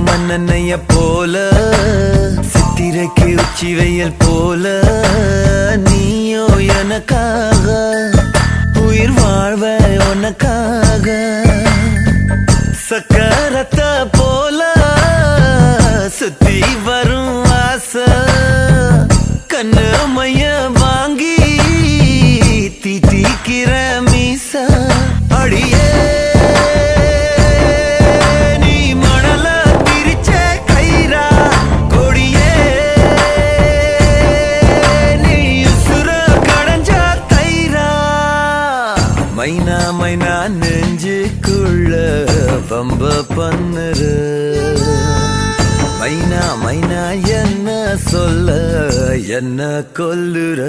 மன்னனைய போல சித்திரைக்கு உச்சி வெயில் போல நீயோ எனக்காக உயிர் வாழ்வ உனக்காக சக்கரத்த போல சுத்தி வரும் ஆசை கண்ணு மைய வாங்கி தீட்டிக்கிற மீச அடியே மைனா மைனா நெஞ்சுக்குள்ள பம்ப பண்ணுற மைனா மைனா என்ன சொல்ல என்ன கொல்லுற